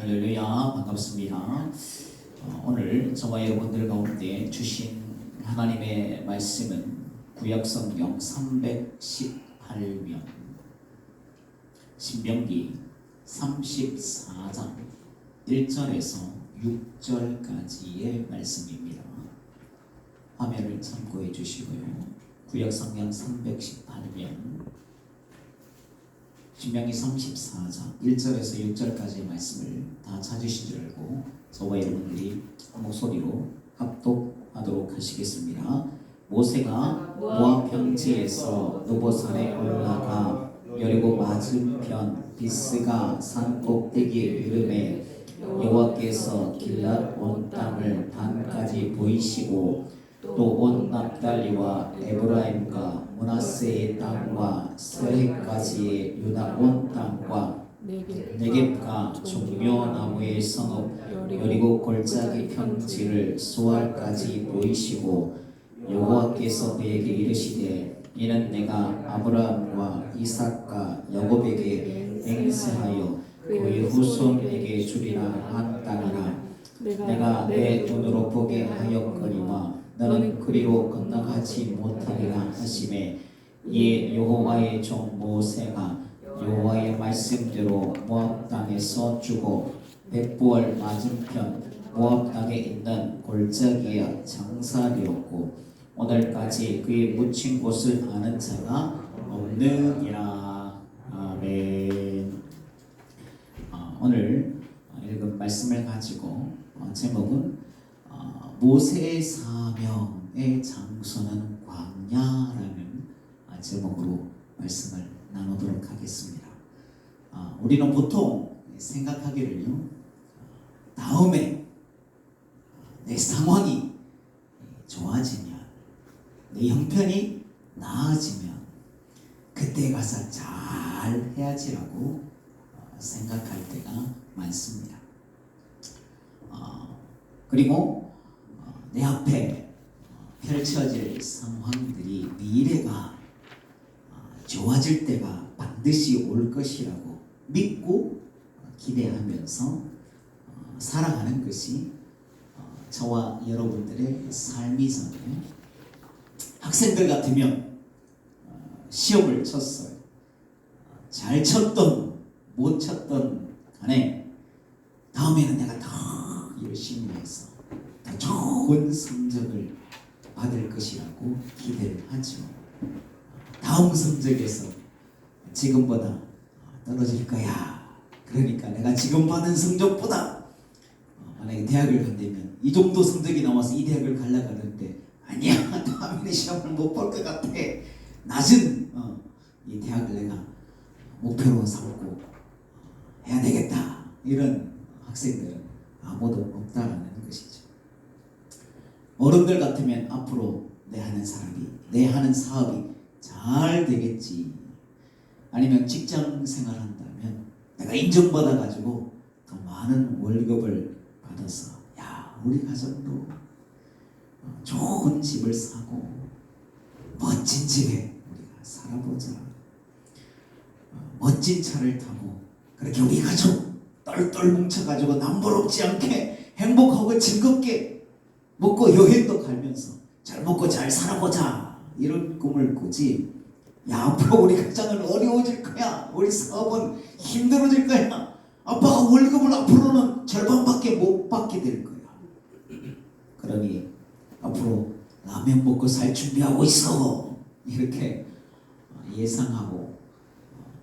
할렐루야, 반갑습니다. 오늘 저와 여러분들 가운데 주신 하나님의 말씀은 구약성경 318면 신명기 34장 1절에서 6절까지의 말씀입니다. 화면을 참고해 주시고요. 구약성경 318면 신명기 34장 1절에서 6절까지의 말씀을 다 찾으신 줄 알고 저와 여러분들이 목소리로 합독하도록 하시겠습니다. 모세가 모압 평지에서 느보산에 올라가 여리고 맞은편 비스가 산 꼭대기에 이르매 여호와께서 길랏 온 땅을 반까지 보이시고 또 온 납달리와 에브라임과 므낫세의 땅과 서해까지의 유다 온 땅과 네겝과 종려나무의 성읍 여리고 골짜기 평지를 수알까지 보이시고 여호와께서 그에게 이르시되 이는 내가 아브라함과 이삭과 야곱에게 맹세하여 그의 후손에게 주리라 한 땅이라. 내가 내 눈으로 보게 하였거니와 너는 그리로 건너가지 못하리라 하시매 이에 여호와의 종 모세가 여호와의 말씀대로 모압 땅에서 주고 백부월 맞은편 모압 땅에 있는 골짜기에 장사되었고 오늘까지 그의 묻힌 곳을 아는 자가 없느니라. 아멘. 오늘 읽은 말씀을 가지고 제목은 모세의 사명의 장소는 광야라는 제목으로 말씀을 나누도록 하겠습니다. 우리는 보통 생각하기를요, 다음에 내 상황이 좋아지면, 내 형편이 나아지면 그때 가서 잘 해야지라고 생각할 때가 많습니다. 그리고 내 앞에 펼쳐질 상황들이 미래가 좋아질 때가 반드시 올 것이라고 믿고 기대하면서 살아가는 것이 저와 여러분들의 삶이잖아요. 학생들 같으면 시험을 쳤어요. 잘 쳤던 못 쳤던 간에 다음에는 내가 더 열심히 해서 더 좋은 성적을 받을 것이라고 기대를 하죠. 다음 성적에서 지금보다 떨어질 거야. 그러니까 내가 지금 받은 성적보다 만약에 대학을 간다면 이 정도 성적이 나와서 이 대학을 가려고 하는데 아니야, 다음에 시험을 못 볼 것 같아. 낮은 이 대학을 내가 목표로 삼고 해야 되겠다. 이런 학생들은 아무도 없다라는 것이죠. 어른들 같으면 앞으로 내 하는 사업이 잘 되겠지. 아니면 직장 생활한다면 내가 인정받아가지고 더 많은 월급을 받아서 우리 가정도 좋은 집을 사고 멋진 집에 우리가 살아보자. 멋진 차를 타고 그렇게 우리 가족 똘똘 뭉쳐가지고 남부럽지 않게 행복하고 즐겁게 먹고 여행도 가면서 잘 먹고 잘 살아보자. 이런 꿈을 꾸지. 앞으로 우리 가정은 어려워질 거야. 우리 사업은 힘들어질 거야. 아빠가 월급을 앞으로는 절반밖에 못 받게 될 거야. 그러니 앞으로 라면 먹고 살 준비하고 있어. 이렇게 예상하고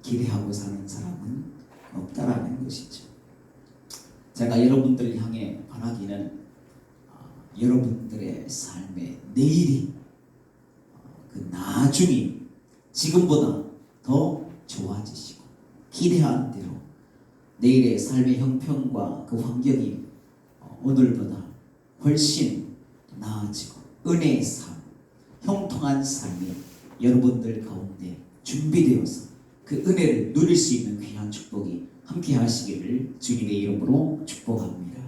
기대하고 사는 사람은 없다라는 것이죠. 제가 여러분들을 향해 바라기는 여러분들의 삶의 내일이 그 나중이 지금보다 더 좋아지시고 기대한 대로 내일의 삶의 형편과 그 환경이 오늘보다 훨씬 나아지고 은혜의 삶, 형통한 삶이 여러분들 가운데 준비되어서 그 은혜를 누릴 수 있는 귀한 축복이 함께 하시기를 주님의 이름으로 축복합니다.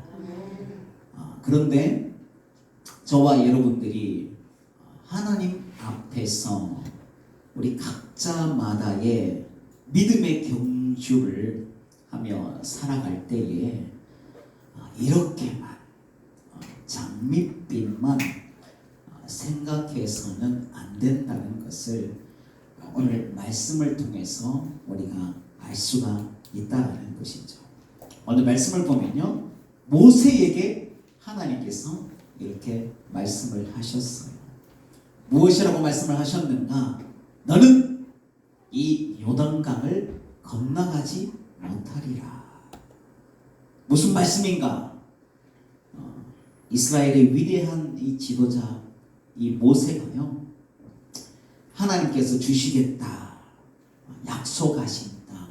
그런데 저와 여러분들이 하나님 앞에서 우리 각자마다의 믿음의 경주를 하며 살아갈 때에 이렇게만 장밋빛만 생각해서는 안 된다는 것을 오늘 말씀을 통해서 우리가 알 수가 있다는 것이죠. 오늘 말씀을 보면요, 모세에게 하나님께서 이렇게 말씀을 하셨어요. 무엇이라고 말씀을 하셨는가? 너는 이 요단강을 건너가지 못하리라. 무슨 말씀인가? 이스라엘의 위대한 이 지도자 이 모세가요, 하나님께서 주시겠다 약속하신 땅,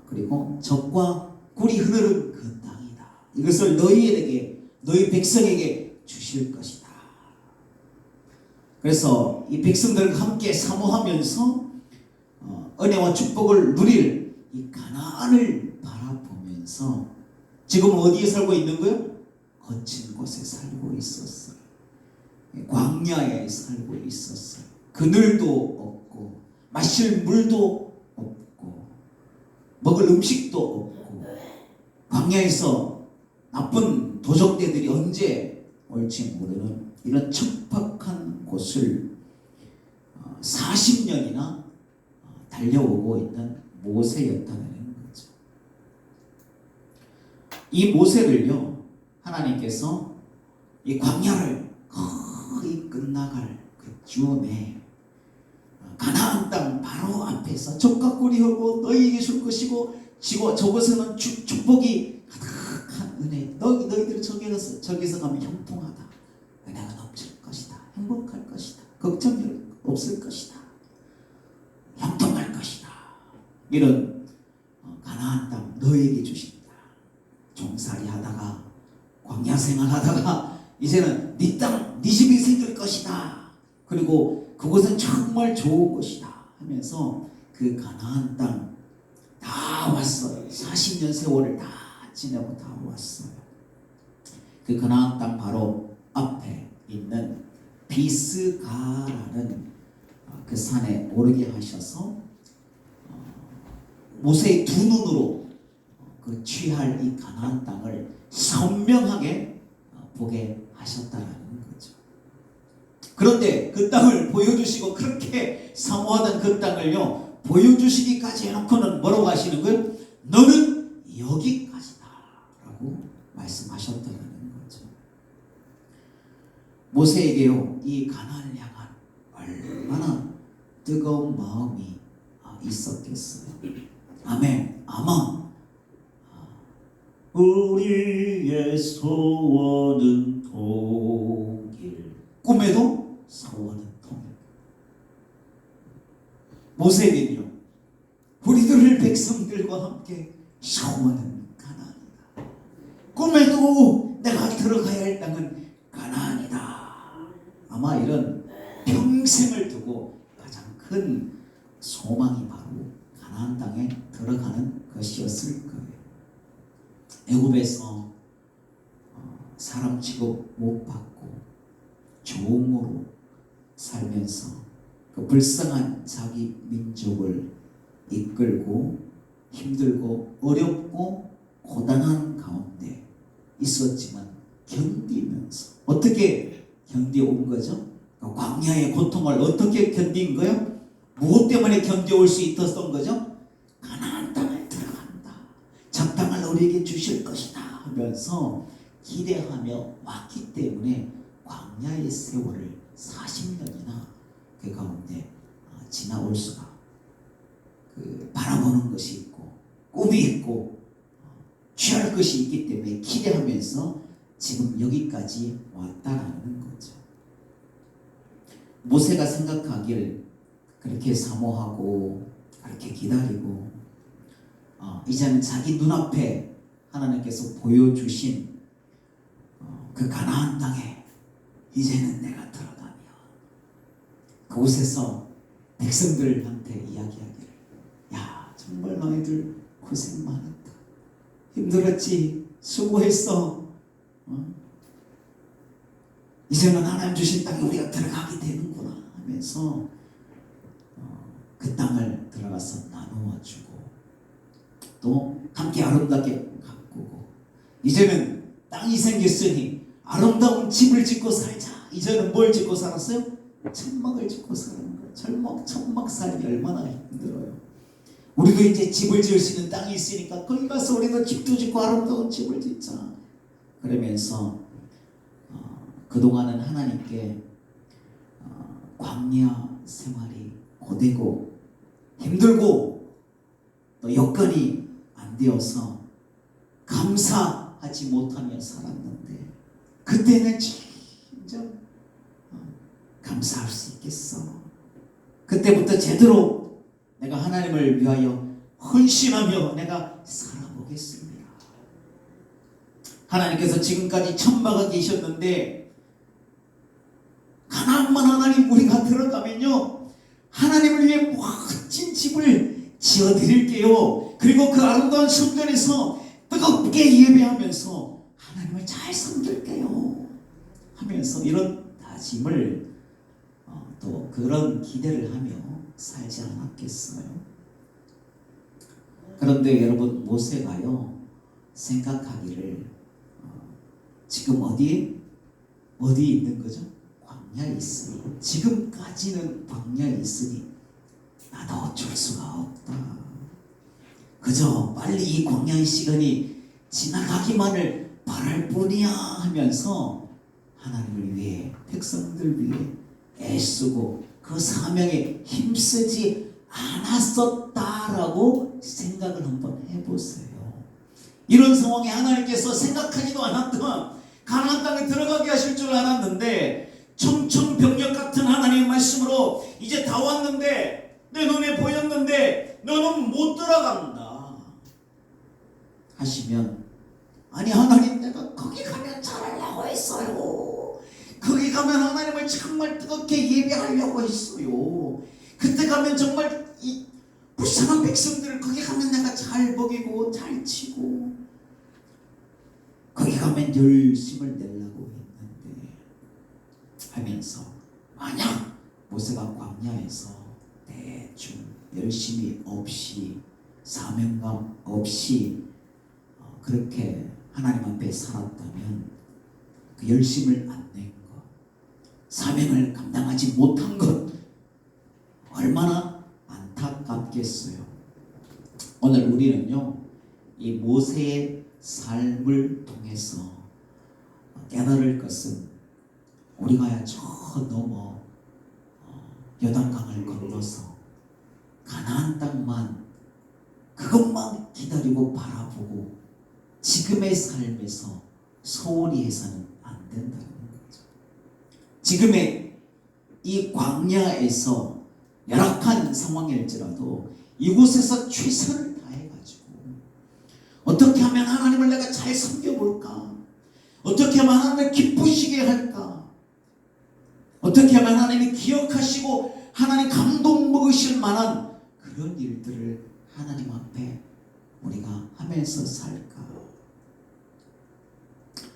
그리고 젖과 꿀이 흐르는 그 땅이다. 이것을 너희에게, 너희 백성에게 주실 것이다. 그래서 이 백성들과 함께 사모하면서 은혜와 축복을 누릴 이 가나안을 바라보면서 지금 어디에 살고 있는 거예요? 거친 곳에 살고 있었어요. 광야에 살고 있었어요. 그늘도 없고 마실 물도 없고 먹을 음식도 없고 광야에서 나쁜 도적대들이 언제 올지 모르는 이런 척박한 곳을 40년이나 달려오고 있는 모세였다는 거죠. 이 모세를요, 하나님께서 이 광야를 거의 끝나갈 그쯤에 가나안 땅 바로 앞에서 젖과 꿀이 흐르고 너희에게 줄 것이고 저곳에는 축복이 가득한 은혜, 너희들 저기서 가면 형통하다, 은혜가 넘칠 것이다, 행복할 것이다, 걱정이 없을 것이다, 형통할 것이다, 이런 가나안 땅 너희에게 주신다. 종살이 하다가 광야 생활하다가 이제는 네 땅, 네 집이 생길 것이다. 그리고 그곳은 정말 좋은 곳이다 하면서 그 가나안 땅 다 왔어요. 40년 세월을 다 지내고 다 왔어요. 그 가나안 땅 바로 앞에 있는 비스가라는 그 산에 오르게 하셔서 모세의 두 눈으로 그 취할 이 가나안 땅을 선명하게 보게 하셨다는 거죠. 그런데 그 땅을 보여주시고 그렇게 사모하던 그 땅을요, 보여주시기까지 해놓고는 뭐라고 하시는 거예요? 너는 여기까지다 라고 말씀하셨다는 거죠. 모세에게요, 이 가나안을 향한 얼마나 뜨거운 마음이 있었겠어요. 아멘. 아마 우리의 소원은 통일, 꿈에도 소원은 통일. 모세에게는요, 우리들 백성들과 함께 소원은 가나안이다. 꿈에도 내가 들어가야 할 땅은 가나안이다. 아마 이런 평생을 두고 가장 큰 소망이 바로 가나안 땅에 들어가는 것이었을 거예요. 애굽에서 사람 취급 못 받고 종으로 살면서 그 불쌍한 자기 민족을 이끌고 힘들고 어렵고 고단한 가운데 있었지만 견디면서 어떻게 견뎌온 거죠? 광야의 고통을 어떻게 견딘 거예요? 무엇 때문에 견뎌올 수 있었던 거죠? 가나안 땅을 들어간다, 저 땅을 우리에게 주실 것이다 하면서 기대하며 왔기 때문에 광야의 세월을 40년이나 그 가운데 지나올 수가, 바라보는 것이 있고 꿈이 있고 취할 것이 있기 때문에 기대하면서 지금 여기까지 왔다라는 거죠. 모세가 생각하길 그렇게 사모하고 그렇게 기다리고 이제는 자기 눈앞에 하나님께서 보여주신 그 가나안 땅에 이제는 내가 들어가며 그곳에서 백성들한테 이야기하기를, 야, 정말 너희들 고생 많았다, 힘들었지, 수고했어, 이제는 하나님 주신 땅에 우리가 들어가게 되는구나 하면서 그 땅을 들어가서 나누어 주고 또 함께 아름답게 가꾸고 이제는 땅이 생겼으니 아름다운 집을 짓고 살자. 이제는 뭘 짓고 살았어요? 천막을 짓고 사는 거예요. 천막 살기 얼마나 힘들어요. 우리도 이제 집을 지을 수 있는 땅이 있으니까 거기 가서 우리도 집도 짓고 아름다운 집을 짓자. 그러면서 그동안은 하나님께 광야 생활이 고되고 힘들고 또 여건이 안 되어서 감사하지 못하며 살았는데 그때는 진짜 감사할 수 있겠어. 그때부터 제대로 내가 하나님을 위하여 헌신하며 내가 살아보겠습니다. 하나님께서 지금까지 천막에 계셨는데 가나안만 하나님 우리가 들어가면요 하나님을 위해 멋진 집을 지어드릴게요. 그리고 그 아름다운 성전에서 뜨겁게 예배하면서 하나님을 잘 섬길게요 하면서 이런 다짐을 또 그런 기대를 하며 살지 않았겠어요. 그런데 여러분 모세가요 생각하기를 지금 어디에 있는 거죠? 광야에 있으니 지금까지는 광야에 있으니 나도 어쩔 수가 없다. 그저 빨리 이 광야의 시간이 지나가기만을 바랄 뿐이야 하면서 하나님을 위해 백성들 위해 애쓰고 그 사명에 힘쓰지 않았었다라고 생각을 한번 해보세요. 이런 상황에 하나님께서 생각하지도 않았던 가나안 땅에 들어가게 하실 줄 알았는데 청천벽력 같은 하나님의 말씀으로 이제 다 왔는데 내 눈에 보였는데 너는 못 들어간다 하시면 아니 하나님 내가 거기 가면 잘하려고 했어요. 거기 가면 하나님을 정말 뜨겁게 예배하려고 했어요. 그때 가면 정말 이 불쌍한 백성들을 거기 가면 내가 잘 먹이고 잘 치고 거기 가면 열심을 내려고 했는데 하면서 만약 모세가 광야에서 대충 열심히 없이 사명감 없이 그렇게 하나님 앞에 살았다면 그 열심을 안 낸 것, 사명을 감당하지 못한 것 얼마나 안타깝겠어요. 오늘 우리는요 이 모세의 삶을 통해서 깨달을 것은 우리가 저 넘어 요단강을 건너서 가나안 땅만 그것만 기다리고 바라보고 지금의 삶에서 소홀히 해서는 안 된다는 거죠. 지금의 이 광야에서 열악한 상황일지라도 이곳에서 최선을 다해가지고 어떻게 하면 하나님을 내가 잘 섬겨볼까? 어떻게 하면 하나님을 기쁘시게 할까? 어떻게 하면 하나님이 기억하시고 하나님 감동 먹으실 만한 그런 일들을 하나님 앞에 우리가 하면서 살까?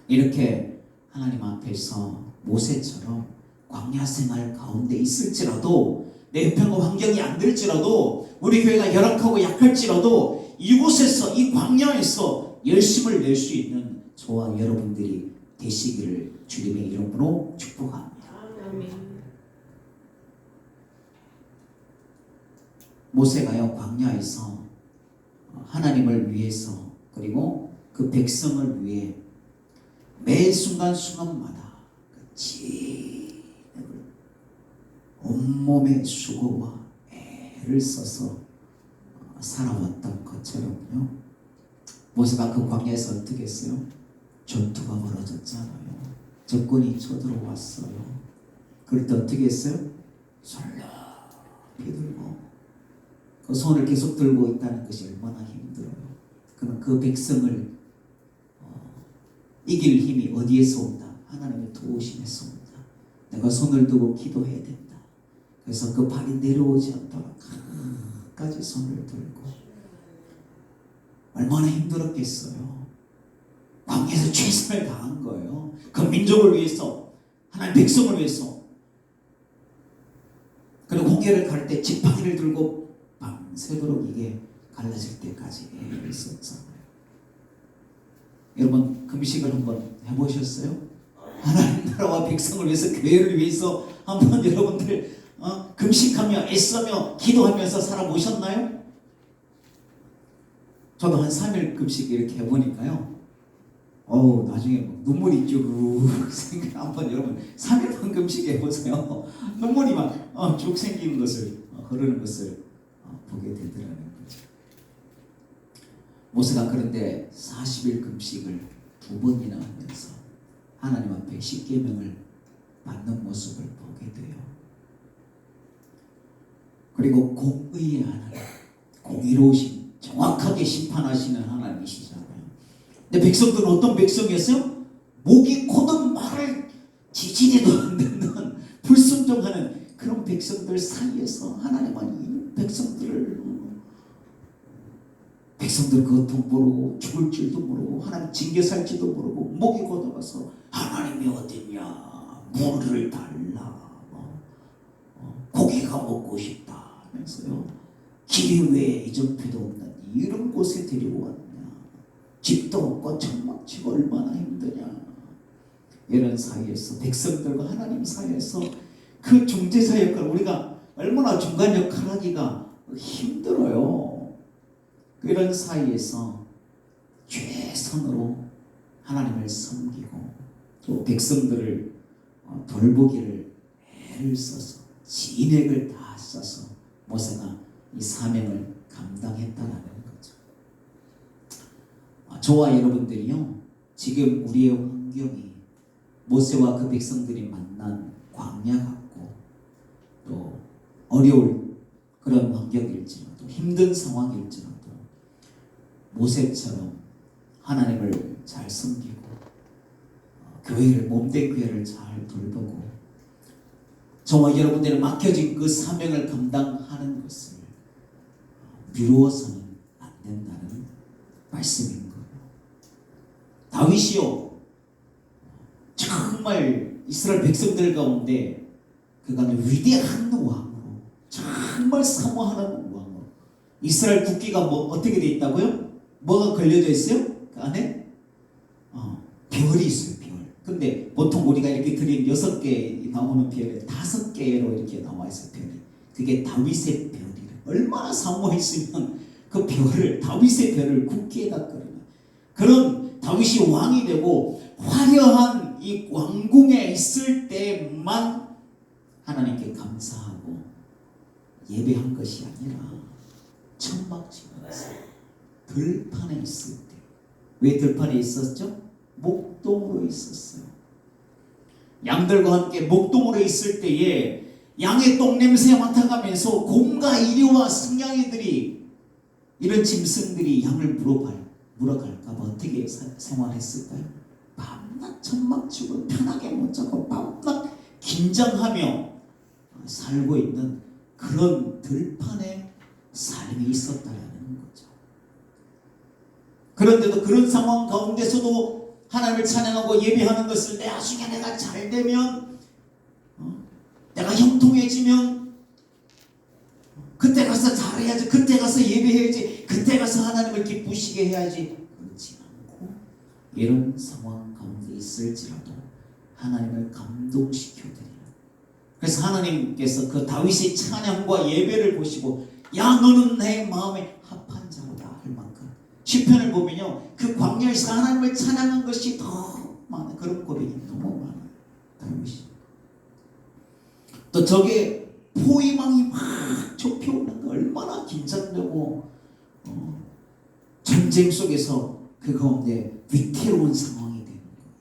이렇게 하나님 앞에서 모세처럼 광야 생활 가운데 있을지라도 내 형편과 환경이 안 될지라도 우리 교회가 열악하고 약할지라도 이곳에서 이 광야에서 열심을 낼 수 있는 저와 여러분들이 되시기를 주님의 이름으로 축복합니다. 모세가요 광야에서 하나님을 위해서 그리고 그 백성을 위해 매 순간순간마다 온몸의 수고와 애를 써서 살아왔던 것처럼요. 모세가 그 광야에서 어떻게 했어요? 전투가 벌어졌잖아요. 적군이 쳐들어왔어요. 그럴 때 어떻게 했어요? 솔직히 들고 그 손을 계속 들고 있다는 것이 얼마나 힘들어요. 그럼 그 백성을 이길 힘이 어디에서 온다? 하나님의 도우심에서 온다. 내가 손을 두고 기도해야 된다. 그래서 그 발이 내려오지 않도록 끝까지 손을 들고 얼마나 힘들었겠어요. 광야에서 최선을 다한 거예요. 그 민족을 위해서, 하나님 백성을 위해서. 그리고 홍해를 갈 때 지팡이를 들고 밤새도록 이게 갈라질 때까지 애를 썼잖아요. 여러분 금식을 한번 해보셨어요? 하나님 나라와 백성을 위해서, 교회를 위해서 한번 여러분들 금식하며 애써며 기도하면서 살아보셨나요? 저도 한 3일 금식 이렇게 해보니까요, 나중에 뭐 눈물이 쭉 생겨. 한번 여러분 3일만 금식 해보세요. 눈물이 막 쭉 생기는 것을, 흐르는 것을 보게 되더라는 거죠. 모세가 그런데 40일 금식을 2번이나 하면서 하나님 앞에 십계명을 받는 모습을 보게 돼요. 그리고 공의의 하나님, 공의로우신, 정확하게 심판하시는 하나님이시잖아요. 근데 백성들은 어떤 백성이었어요? 목이 코든 말을 지지리도 안 듣는 불순종하는 그런 백성들 사이에서 하나님은 이 백성들 그것도 모르고 죽을 줄도 모르고 하나님 징계 살지도 모르고 목이 곧아가서 하나님이 어딨냐, 물을 달라, 고기가 먹고 싶다 하면서요, 길이 왜 이정표도 없는 이런 곳에 데리고 왔냐, 집도 없고 천막치고 얼마나 힘드냐. 이런 사이에서, 백성들과 하나님 사이에서 그 중재자 역할, 우리가 얼마나 중간 역할 하기가 힘들어요. 이런 사이에서 최선으로 하나님을 섬기고 또 백성들을 돌보기를 애를 써서 진액을 다 써서 모세가 이 사명을 감당했다라는 거죠. 저와 여러분들이요, 지금 우리의 환경이 모세와 그 백성들이 만난 광야 같고 또 어려울 그런 환경일지라도, 힘든 상황일지라도 모세처럼 하나님을 잘 섬기고 교회를, 몸된 교회를 잘 돌보고 저와 여러분들이 맡겨진 그 사명을 감당하는 것을 미루어서는 안 된다는 말씀인 거예요. 다윗이요, 정말 이스라엘 백성들 가운데 그가 위대한 왕으로, 정말 사모하는 왕으로, 이스라엘 국기가 어떻게 돼 있다고요? 뭐가 걸려져 있어요? 그 안에? 별이 있어요, 별. 근데 보통 우리가 이렇게 드린 6개 나오는 별에 5개로 이렇게 나와 있어요, 별이. 그게 다윗의 별이래. 얼마나 사모했으면 그 별을, 다윗의 별을 국기에다 걸어놔. 그런 다윗이 왕이 되고 화려한 이 왕궁에 있을 때만 하나님께 감사하고 예배한 것이 아니라 천막지면서 들판에 있을 때. 왜 들판에 있었죠? 목동으로 있었어요. 양들과 함께 목동으로 있을 때에 양의 똥냄새 맡아가면서 곰과 이리와 승냥이들이, 이런 짐승들이 양을 물어갈까봐 어떻게 생활했을까요? 밤낮 천막치고 편하게 못 자고 밤낮 긴장하며 살고 있는 그런 들판의 삶이 있었다라는 거죠. 그런데도 그런 상황 가운데서도 하나님을 찬양하고 예배하는 것을, 나중에 내가 잘 되면, 내가 형통해지면 그때 가서 잘해야지, 그때 가서 예배해야지, 그때 가서 하나님을 기쁘시게 해야지, 그렇지 않고 이런 상황 가운데 있을지라도 하나님을 감동시켜드리는, 그래서 하나님께서 그 다윗의 찬양과 예배를 보시고 야, 너는 내 마음에 합한 자로다 할 만큼, 시편을 보면요, 그 광야에서 하나님을 찬양한 것이 더 많아요. 그런 고백이 너무 많아요, 다윗이. 또 저게 포위망이 막 좁혀오는 거 얼마나 긴장되고, 전쟁 속에서 그 가운데 위태로운 상황이 되는 거예요.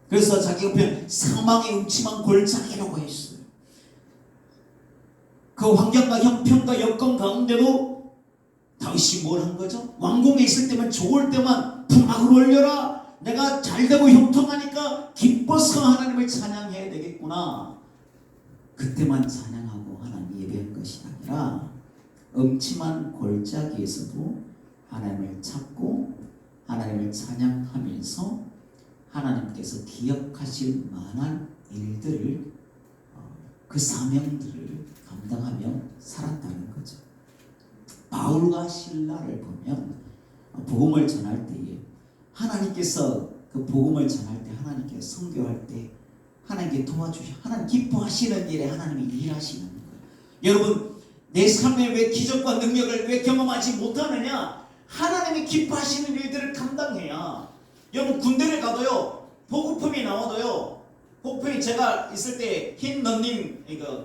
그래서 자기가 표현 사망의 음침한 골짜기라고 했어요. 그 환경과 형편과 여건 가운데도 다윗이 뭘 한 거죠? 왕궁에 있을 때만, 좋을 때만 풍악을 올려라, 내가 잘되고 형통하니까 기뻐서 하나님을 찬양해야 되겠구나, 그때만 찬양하고 하나님 예배한 것이 아니라 음침한 골짜기에서도 하나님을 찾고 하나님을 찬양하면서 하나님께서 기억하실 만한 일들을, 그 사명들을 감당하며 살았다는 거죠. 바울과 실라를 보면 복음을 전할 때에 하나님께서 그 복음을 전할 때, 하나님께 선교할 때 하나님께 도와주시, 하나님 기뻐하시는 일에 하나님이 일하시는 거예요. 여러분, 내 삶에 왜 기적과 능력을 왜 경험하지 못하느냐? 하나님이 기뻐하시는 일들을 감당해야. 여러분, 군대를 가도요, 보급품이 나와도요, 보급품이 제가 있을 때 흰 런닝,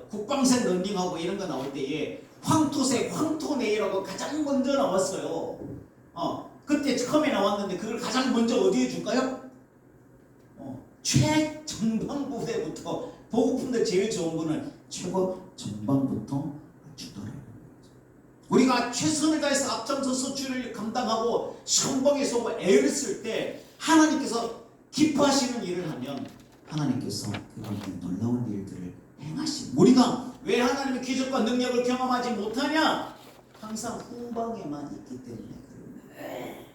국방색 런닝하고 이런 거 나올 때에 황토색, 황토네일하고 가장 먼저 나왔어요. 그때 처음에 나왔는데 그걸 가장 먼저 어디에 줄까요? 최전방부대부터 보급품들 제일 좋은 거는 최고 전방부터 주더라고요. 우리가 최선을 다해서 앞장서서 주를 감당하고 선봉에서 애를 쓸 때 하나님께서 기뻐하시는 일을 하면 하나님께서 그런 놀라운 일들을 행하시고, 우리가 왜 하나님의 기적과 능력을 경험하지 못하냐? 항상 후방에만 있기 때문에 그럽니다.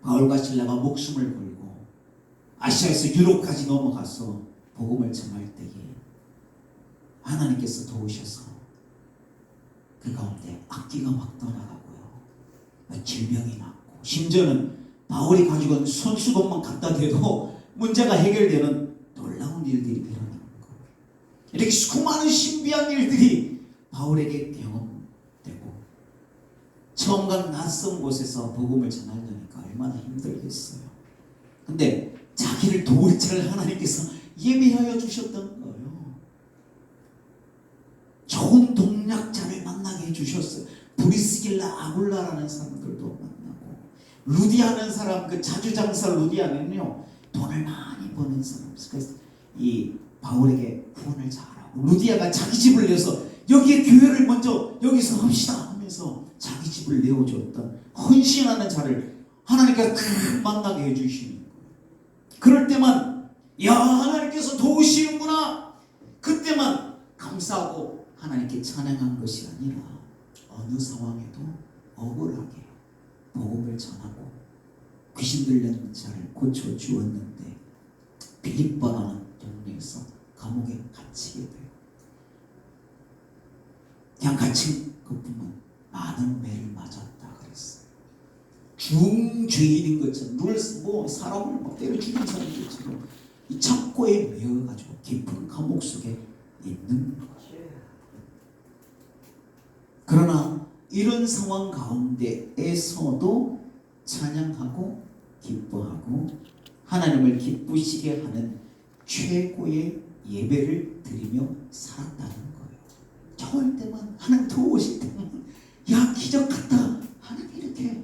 바울과 실라가 목숨을 걸고 아시아에서 유럽까지 넘어가서 복음을 전할 때에 하나님께서 도우셔서 그 가운데 악기가 막 떠나가고요, 질병이 났고, 심지어는 바울이 가지고 있는 손수건만 갖다 대도 문제가 해결되는 놀라운 일들이 일어나는 거예요. 이렇게 수많은 신비한 일들이 바울에게 경험되고, 처음 간 낯선 곳에서 복음을 전하려니까 얼마나 힘들겠어요. 근데 자기를 도울 자를 하나님께서 예비하여 주셨던 거예요. 좋은 동력자를 만나게 해주셨어요. 브리스길라 아굴라라는 사람들도 만나고, 루디아는 사람, 그 자주장사 루디아는요, 돈을 많이 버는 사람. 그래서 이 바울에게 후원을 잘하고, 루디아가 자기 집을 내서 여기에 교회를 먼저 여기서 합시다 하면서 자기 집을 내어줬던 헌신하는 자를 하나님께서 딱 만나게 해주시는 거예요. 그럴 때만, 야, 하나님께서 도우시는구나, 그때만 감사하고 하나님께 찬양한 것이 아니라 어느 상황에도 억울하게 복음을 전하고 귀신 들린 자를 고쳐주었는데 빌립보라는 동네에서 감옥에 갇히게 돼요. 그냥 갇힌 그뿐만 많은 매를 맞았다 그랬어요. 중죄인인 것처럼, 사람을 막 때려 죽인 사람들처럼 이 창고에 매여가지고 깊은 감옥 속에 있는 거예요. 그러나 이런 상황 가운데에서도 찬양하고 기뻐하고 하나님을 기쁘시게 하는 최고의 예배를 드리며 살았다는 거예요. 좋을 때만, 하나님 도우실 때만, 야, 기적 같다, 하나님 이렇게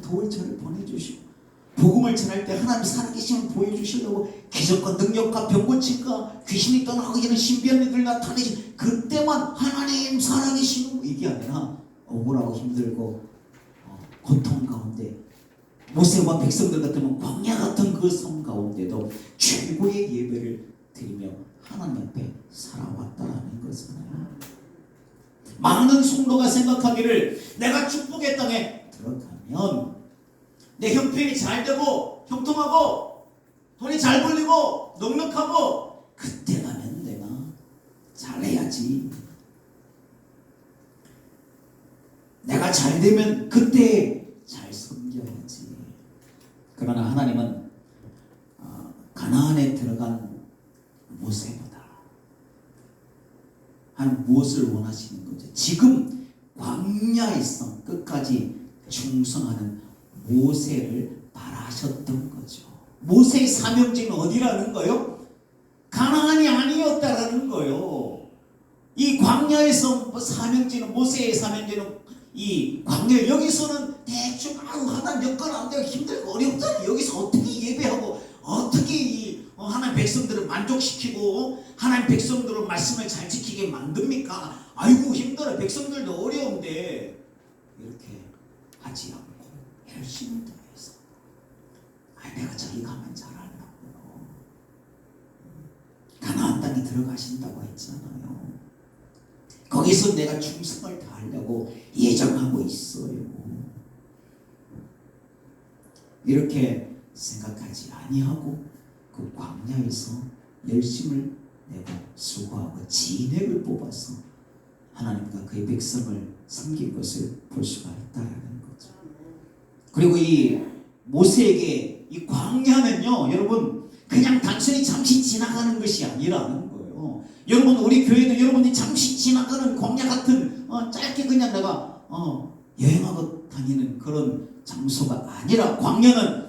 도울 저를 보내주시고, 복음을 전할 때 하나님 살아계심을 보여주시려고 기적과 능력과 병고침과 귀신이 떠나고 이런 신비한 일들 나타내시, 그때만 하나님 살아계시는, 이게 아니라 억울하고 힘들고 고통 가운데 모세와 백성들 같으면 광야 같은 그 삶 가운데도 최고의 예배를 드리며 하나님 앞에 살아왔다라는 것이잖아요. 많은 성도가 생각하기를 내가 축복의 땅에 들어가면 내 형편이 잘 되고 형통하고 돈이 잘 벌리고 넉넉하고 그때 가면 내가 잘해야지, 내가 잘 되면 그때 잘 섬겨야지. 그러나 하나님은 가나안에 들어간 모세보다 무엇을 원하시는 거죠? 지금 광야에서 끝까지 충성하는 모세를 바라셨던 거죠. 모세의 사명지는 어디라는 거요? 가나안이 아니었다라는 거요. 이 광야에서 사명지는, 모세의 사명지는 이 광야, 여기서는 대충 하나님 여건 안 되고 힘들고 어렵다, 여기서 어떻게 예배하고 어떻게 하나님 백성들을 만족시키고 하나님 백성들을 말씀을 잘 지키게 만듭니까? 아이고 힘들어, 백성들도 어려운데, 이렇게 하지 않고 열심히 다해서 내가 저기 가면 잘한다고요. 가나안 땅에 들어가신다고 했잖아요. 거기서 내가 충성을 다하려고 예정하고 있어요. 이렇게 생각하지 아니하고 그 광야에서 열심을 내고 수고하고 진액을 뽑아서 하나님과 그의 백성을 섬긴 것을 볼 수가 있다는 거죠. 그리고 이 모세에게 이 광야는요, 여러분 그냥 단순히 잠시 지나가는 것이 아니라는 거예요. 여러분 우리 교회도 여러분이 잠시 지나가는 광야 같은 짧게 그냥 내가 여행하고 다니는 그런 장소가 아니라, 광야는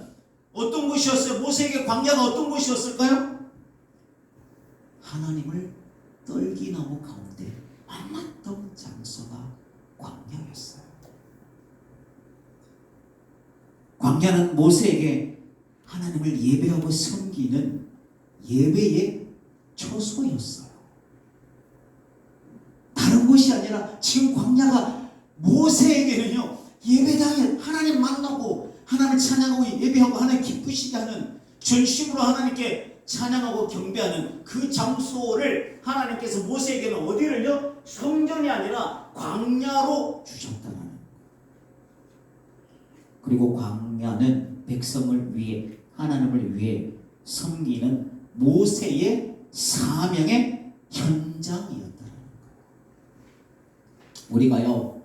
어떤 곳이었어요? 모세에게 광야가 어떤 곳이었을까요? 하나님을 떨기나무 가운데 만났던 장소가 광야였어요. 광야는 모세에게 하나님을 예배하고 섬기는 예배의 처소였어요. 다른 곳이 아니라 지금 광야가 모세에게는요, 예배당에 하나님 만나고 하나님을 찬양하고 예배하고 하나님 기쁘시게 하는, 전심으로 하나님께 찬양하고 경배하는 그 장소를 하나님께서 모세에게는 어디를요? 성전이 아니라 광야로 주셨다는 거예요. 그리고 광야는 백성을 위해, 하나님을 위해 섬기는 모세의 사명의 현장이었다는 거예요. 우리가요,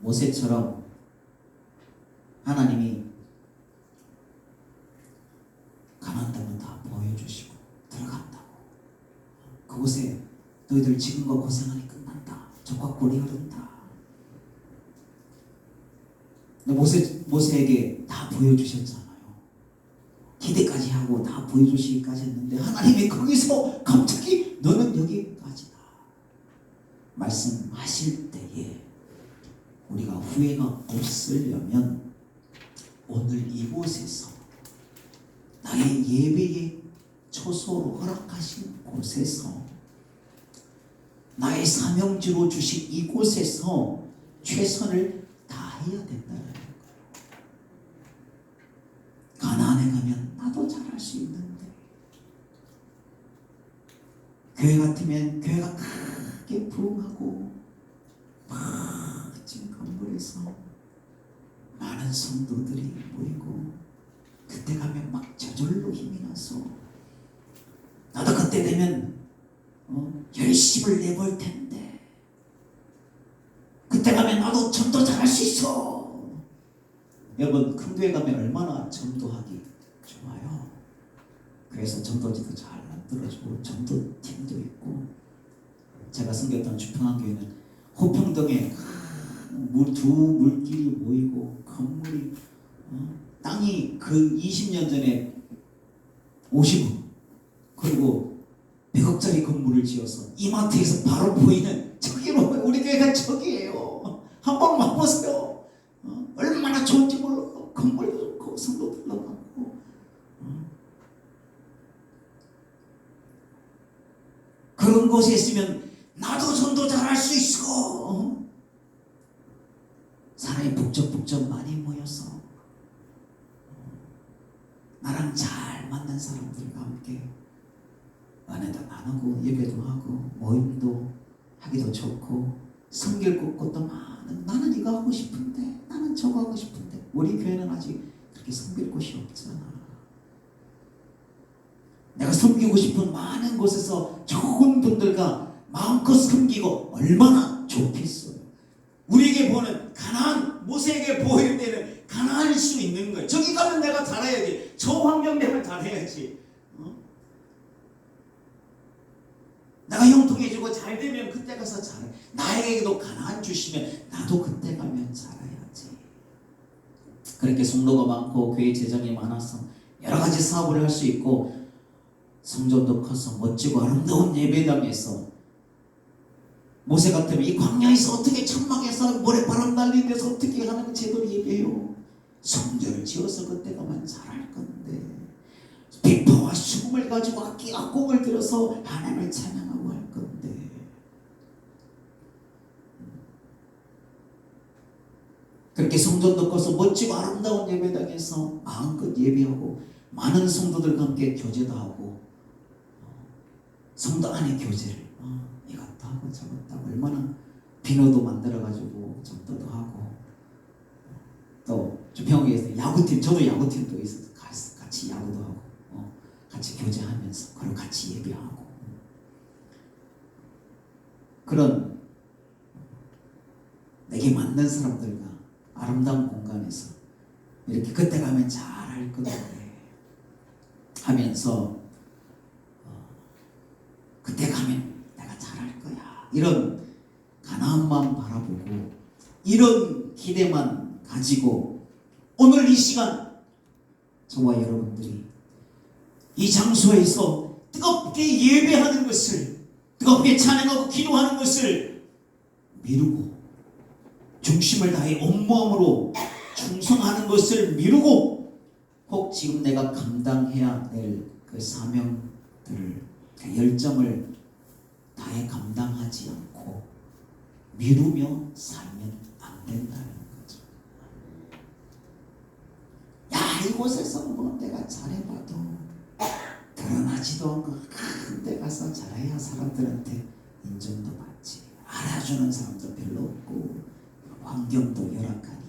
모세처럼 하나님이 가나안 땅을 다 보여주시고 들어간다고, 그곳에 너희들 지금과 고생하니 끝난다, 적과 꿀이 흐른다, 모세에게 다 보여주셨잖아요. 기대까지 하고 다 보여주시기까지 했는데 하나님이 거기서 갑자기 너는 여기까지다 말씀하실 때에 우리가 후회가 없으려면 오늘 이곳에서, 나의 예배의 초소로 허락하신 곳에서, 나의 사명지로 주신 이곳에서 최선을 다해야 된다는 거예요. 가나안에 가면 나도 잘할 수 있는데, 교회 같으면 교회가 크게 부흥하고 멋진 건물에서 많은 성도들이 모이고, 그때 가면 막 저절로 힘이 나서 나도 그때 되면 열심을 내볼 텐데, 그때 가면 나도 전도 잘할 수 있어. 여러분 큰 교회 가면 얼마나 전도하기 좋아요. 그래서 전도지도 잘 만들어주고 전도팀도 있고, 제가 섬겼던 주평안교회는 호평동에 두 물길이 모이고 건물이 땅이 그 20년 전에 50억 그리고 100억짜리 건물을 지어서 이마트에서 바로 보이는, 저기로 우리 교회가 저기예요. 한번 와보세요. 얼마나 좋은지 몰라요. 건물도 좋고 성도들도 많고. 그런 곳에 있으면 나도 전도 잘할 수 있어. 사람이 북적북적 많이 모여서 나랑 잘 맞는 사람들과 함께 은혜도 나누고 예배도 하고 모임도 하기도 좋고, 섬길 곳도 많은, 나는 이거 하고 싶은데, 나는 저거 하고 싶은데, 우리 교회는 아직 그렇게 섬길 곳이 없잖아. 내가 섬기고 싶은 많은 곳에서 좋은 분들과 마음껏 섬기고 얼마나 좋겠어요. 우리에게 보는 가나안, 모세에게 보일 때는 가나안일 수 있는 거예요. 저기 가면 내가 잘해야지, 저 환경 되면 잘해야지, 내가 형통해지고 잘 되면 그때 가서 잘해. 나에게도 가나안 주시면 나도 그때 가면 잘해야지. 그렇게 성도가 많고 교회 재정이 많아서 여러 가지 사업을 할 수 있고, 성전도 커서 멋지고 아름다운 예배당에서, 모세 같으면 이 광야에서 어떻게 천막에서 모래바람 날리는 데서 어떻게 하는 제대로 예배해요. 성전을 지어서 그때 가면 잘할 건데, 비파와 수금을 가지고 악곡을 들어서 하나님을 찬양하고 할 건데, 그렇게 성전도 커서 멋지고 아름다운 예배당에서 마음껏 예배하고 많은 성도들과 함께 교제도 하고, 성도 안에 교제를 이것도 하고 저것도 하고, 얼마나 비너도 만들어가지고 전도도 하고, 또 주평에서 야구팀, 저도 야구팀도 있어서 같이 야구도 하고 같이 교제하면서, 그리고 같이 예배하고, 그런 내게 맞는 사람들과 아름다운 공간에서 이렇게 그때 가면 잘할 건데 하면서 그때 가면 내가 잘할 거야, 이런 가나안만 바라보고 이런 기대만 가지고 오늘 이 시간 저와 여러분들이 이 장소에서 뜨겁게 예배하는 것을, 뜨겁게 찬양하고 기도하는 것을 미루고 중심을 다해 온 마음으로 충성하는 것을 미루고 혹 지금 내가 감당해야 될 그 사명들을, 그 열정을 다해 감당하지 않고 미루며 살면 안 된다는 거죠. 야, 이곳에서 뭐 내가 잘해봐도 드러나지도 않고 데 가서 잘해야 사람들한테 인정도 받지, 알아주는 사람도 별로 없고 환경도 열악하니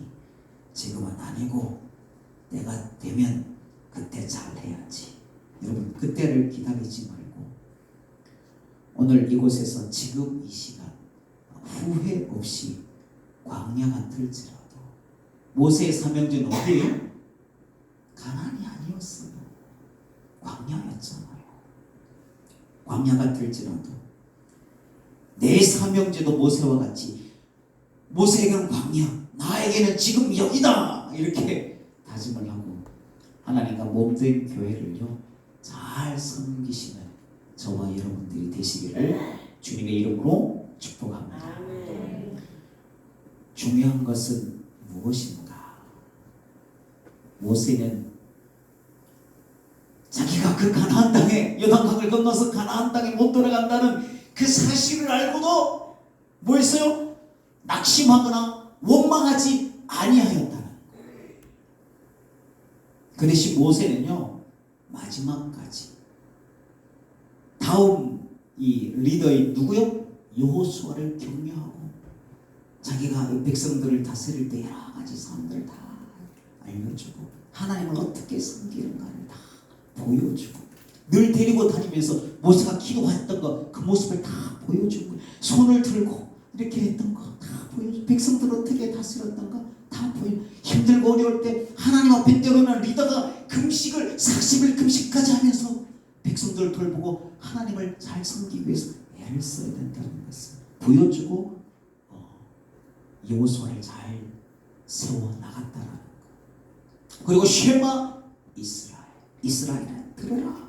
지금은 아니고 내가 되면 그때 잘해야지. 여러분, 그때를 기다리지 말고 오늘 이곳에서 지금 이 시간 후회 없이 광야 같을지라도, 모세의 사명제는 어디예요? 가나안이 아니었어요. 광야였잖아요. 광야 같을지라도 내 사명제도 모세와 같이, 모세에게는 광야, 나에게는 지금 여기다, 이렇게 다짐을 하고 하나님과 몸된 교회를요 잘 섬기시는 저와 여러분들이 되시기를 주님의 이름으로 축복합니다. 아멘. 중요한 것은 무엇인가? 모세는 자기가 그 가나안 땅에, 요단강을 건너서 가나안 땅에 못 들어간다는 그 사실을 알고도 뭐 했어요? 낙심하거나 원망하지 아니하였다는 거예요. 그 대신 모세는요 마지막까지, 다음 이 리더인 누구요? 여호수아를 격려하고 자기가 이 백성들을 다스릴 때 여러 가지 사람들을 다 알려주고 하나님을 어떻게 섬기는가를 다 보여주고, 늘 데리고 다니면서 모세가 기도했던 거 그 모습을 다 보여주고, 손을 들고 이렇게 했던 거 다 보여주고, 백성들 어떻게 다스렸던 거 다 보여주고, 힘들고 어려울 때 하나님 앞에 때로는 리더가 금식을 40일 금식까지 하면서 백성들을 돌보고 하나님을 잘 섬기기 위해서 애를 써야 된다는 것을 보여주고 여호수아를 잘 세워나갔다라는 것. 그리고 쉐마 이스라엘아 들어라.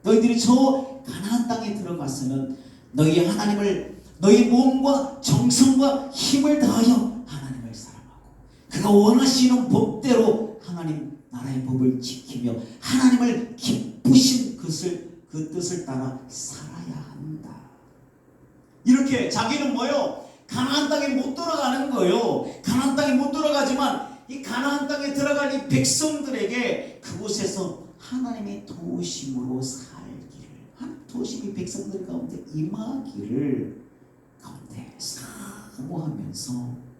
너희들이 저 가나안 땅에 들어가서는 너희 하나님을, 너희 몸과 정성과 힘을 다하여 하나님을 사랑하고 그가 원하시는 법대로 하나님 나라의 법을 지키며 하나님을 기쁘신 그 뜻을 따라 살아야 한다. 이렇게 자기는 뭐요? 가나안 땅에 못 들어가는 거예요. 가나안 땅에 못 들어가지만 이 가나안 땅에 들어갈 이 백성들에게 그곳에서 하나님의 도우심으로 살기를, 도우심이 백성들 가운데 임하기를 가운데 사모하면서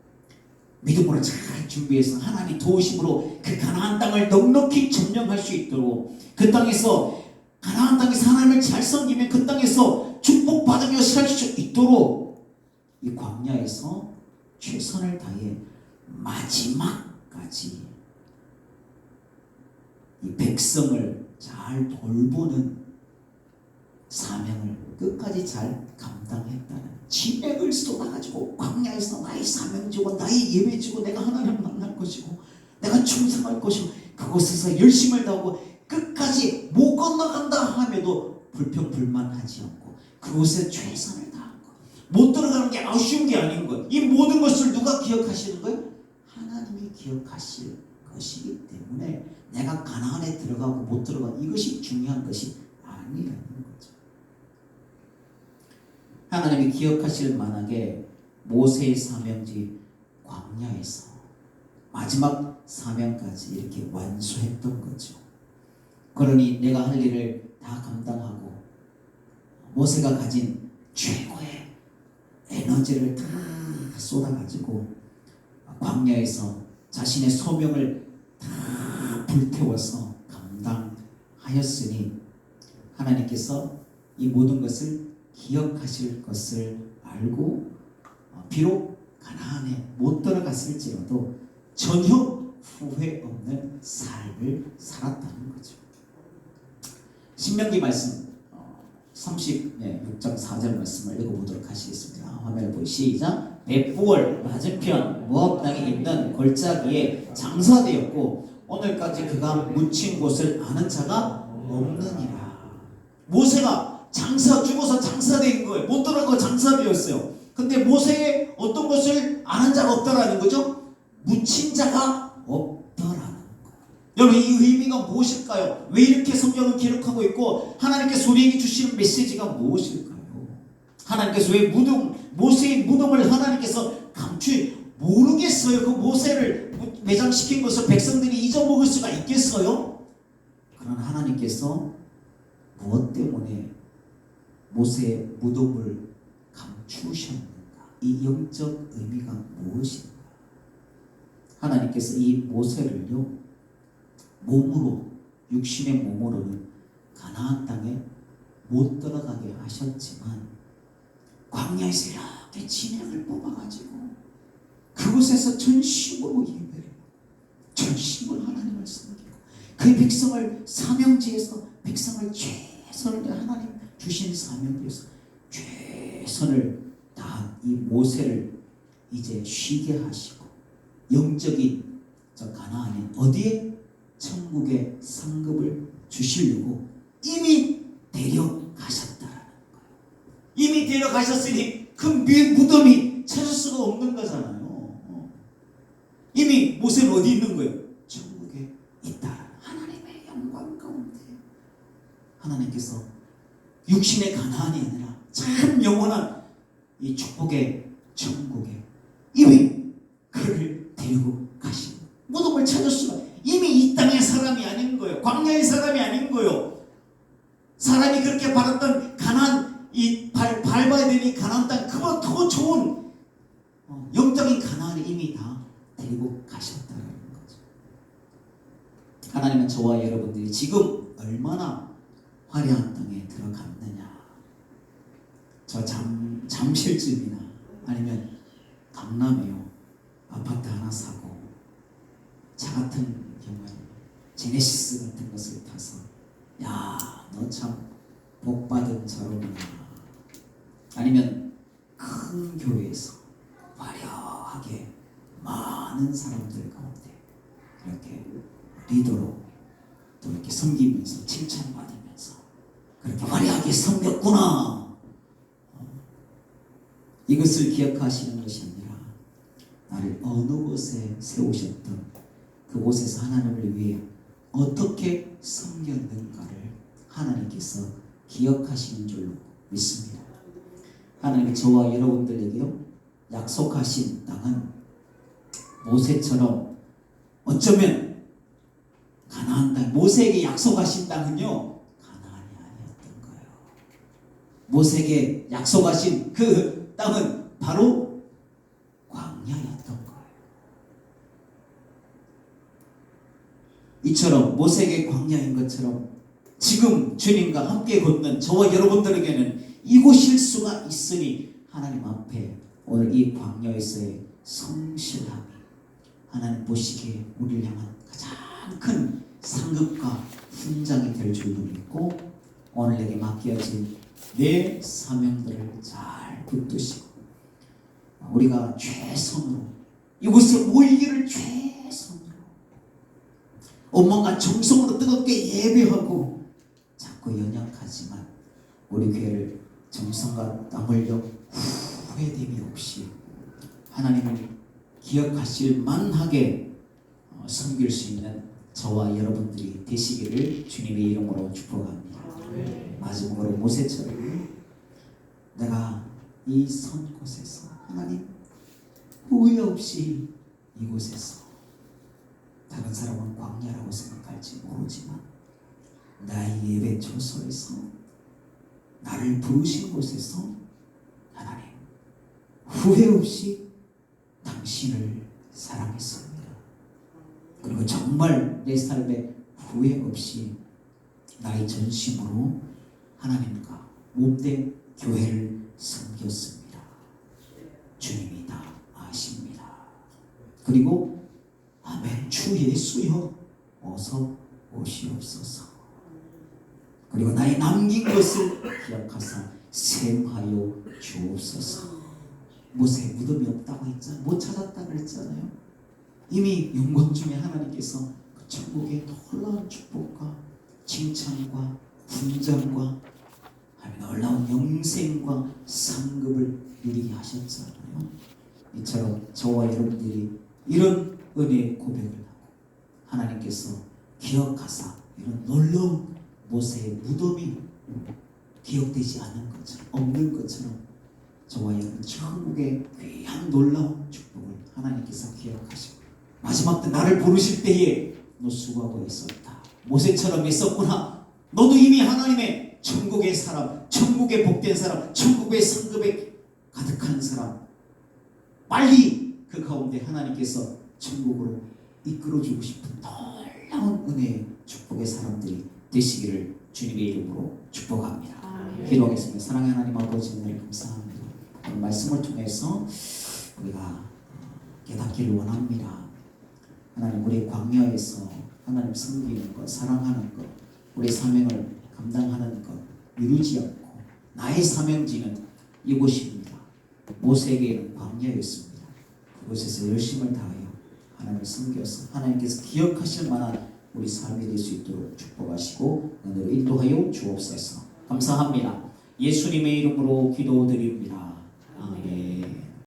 믿음으로 잘 준비해서 하나님 도우심으로 그 가나안 땅을 넉넉히 점령할 수 있도록, 그 땅에서 가나안 땅에서 하나님을 잘 섬기면 그 땅에서 축복받으며 살 수 있도록 이 광야에서 최선을 다해 마지막까지 이 백성을 잘 돌보는 사명을 끝까지 잘 감당했다는, 진액을 쏟아가지고 광야에서 나의 사명 주고 나의 예배 주고 내가 하나님을 만날 것이고 내가 충성할 것이고 그곳에서 열심을 다하고 끝까지 못 건너간다 함에도 불평불만하지 않고 그곳에 최선을 다한 것, 못 들어가는 게 아쉬운 게 아닌 것, 이 모든 것을 누가 기억하시는 거예요? 하나님이 기억하실 것이기 때문에 내가 가나안에 들어가고 못 들어가, 이것이 중요한 것이 아니라는 거죠. 하나님이 기억하실 만하게 모세의 사명지 광야에서 마지막 사명까지 이렇게 완수했던 거죠. 그러니 내가 할 일을 다 감당하고 모세가 가진 최고의 에너지를 다 쏟아가지고 광야에서 자신의 소명을 다 불태워서 감당하였으니 하나님께서 이 모든 것을 기억하실 것을 알고 비록 가나안에 못 들어갔을지라도 전혀 후회 없는 삶을 살았다는 거죠. 신명기 말씀 36장 4절 말씀을 읽어보도록 하시겠습니다. 화면을 보시 시작. 벳부월 맞은편 모압 땅에 있는 골짜기에 장사되었고 오늘까지 그가 묻힌 곳을 아는 자가 없느니라. 모세가 죽어서 장사된 거예요. 못 돌아가고 장사되었어요. 근데 모세의 어떤 것을 아는 자가 없다라는 거죠? 묻힌 자가 없더라는 거예요. 여러분, 이 의미가 무엇일까요? 왜 이렇게 성경을 기록하고 있고 하나님께서 우리에게 주시는 메시지가 무엇일까요? 하나님께서 왜 모세의 무덤을 하나님께서 모르겠어요. 그 모세를 매장시킨 것을 백성들이 잊어먹을 수가 있겠어요? 그러나 하나님께서 무엇 때문에 모세의 무덤을 감추셨는가? 이 영적 의미가 무엇인가? 하나님께서 이 모세를요, 육신의 몸으로는 가나안 땅에 못 들어가게 하셨지만 광야에서 이렇게 진액을 뽑아가지고 그곳에서 전심으로 예배를, 전심으로 하나님을 섬기고 그 백성을 사명지에서 백성을 최선을 하나님 주신 사명지에서 최선을 다한 이 모세를 이제 쉬게 하시고 영적인 저 가나안인 어디에? 천국의 상급을 주시려고 이미 데려가셨다라는 거예요. 이미 데려가셨으니 그 무덤이 찾을 수가 없는 거잖아요. 이미 모세는 어디 있는 거예요? 천국에 있다. 하나님의 영광 가운데 하나님께서 육신의 가나안이 아니라 참 영원한 이 축복의 천국에 이미 그를 데리고 가신 무덤을 찾을 수가 이미 이 땅의 사람이 아닌 거예요. 광야의 사람이 아닌 거예요. 사람이 그렇게 바랐던 가나안, 밟아야 되니 가나안 땅, 그보다 더 좋은 영적인 가나안을 이미 다 데리고 가셨다는 거죠. 하나님은 저와 여러분들이 지금 얼마나 화려한 땅에 들어갔느냐. 저 잠실쯤이나 아니면 강남에요, 아파트 하나 사고 차 같은 경우에 제네시스 같은 것을 타서 야, 너 참 복받은 자로구나. 아니면 큰 교회에서 화려하게 많은 사람들 가운데 이렇게 리더로 또 이렇게 섬기면서 칭찬받으면서 그렇게 화려하게 섬겼구나. 이것을 기억하시는 것이 아니라 나를 어느 곳에 세우셨던 그곳에서 하나님을 위해 어떻게 섬겼는가를 하나님께서 기억하시는 줄로 믿습니다. 하나님이 저와 여러분들에게요, 약속하신 땅은 모세처럼 어쩌면 가나안 땅, 모세에게 약속하신 땅은요, 가나안이 아니었던 거예요. 모세에게 약속하신 그 땅은 바로 광야였던 거예요. 이처럼 모세에게 광야인 것처럼 지금 주님과 함께 걷는 저와 여러분들에게는 이곳일 수가 있으니 하나님 앞에 오늘 이 광야에서의 성실함이 하나님 보시기에 우리를 향한 가장 큰 상급과 훈장이 될 줄로 믿고 오늘 내게 맡겨진 내 사명들을 잘 붙드시고 우리가 최선으로 이곳에 모이기를 최선으로 온몸과 정성으로 뜨겁게 예배하고 자꾸 연약하지만 우리 교회를 정성과 땀 흘려 후회됨이 없이 하나님을 기억하실 만하게 섬길 수 있는 저와 여러분들이 되시기를 주님의 이름으로 축복합니다. 마지막으로 모세처럼 내가 이 선 곳에서 하나님 후회 없이 이곳에서 다른 사람은 광야라고 생각할지 모르지만 나의 예배 처소에서 나를 부르신 곳에서 하나님 후회 없이 당신을 사랑했습니다. 그리고 정말 내 삶에 후회 없이 나의 전심으로 하나님과 몸된 교회를 섬겼습니다. 주님이 다 아십니다. 그리고 아멘. 주 예수여 어서 오시옵소서. 그리고 나의 남긴 것을 기억하사 셈하여 주옵소서. 모세의 무덤이 없다고 했잖아요. 못 찾았다고 그랬잖아요. 이미 영광 중에 하나님께서 그 천국의 놀라운 축복과 칭찬과 훈장과 놀라운 영생과 상급을 누리게 하셨잖아요. 이처럼 저와 여러분들이 이런 은혜의 고백을 하고 하나님께서 기억하사 이런 놀라운 모세의 무덤이 기억되지 않은 것처럼 없는 것처럼 저와 여러분 천국의 귀한 놀라운 축복을 하나님께서 기억하시고 마지막 때 나를 부르실 때에 너 수고하고 있었다. 모세처럼 있었구나. 너도 이미 하나님의 천국의 사람, 천국의 복된 사람, 천국의 상급에 가득한 사람. 빨리 그 가운데 하나님께서 천국으로 이끌어주고 싶은 놀라운 은혜의 축복의 사람들이 되시기를 주님의 이름으로 축복합니다. 기도하겠습니다. 사랑하는 하나님 아버지 은혜를 감사합니다. 오늘 말씀을 통해서 우리가 깨닫기를 원합니다. 하나님 우리 광야에서 하나님 섬기는 것, 사랑하는 것, 우리 사명을 감당하는 것 미루지 않고 나의 사명지는 이곳입니다. 모세에게는 광야였습니다. 그곳에서 열심을 다하여 하나님을 섬겨서 하나님께서 기억하실 만한 우리 삶이 될 수 있도록 축복하시고 은혜로 인도하여 주옵소서. 감사합니다. 예수님의 이름으로 기도드립니다. 아멘.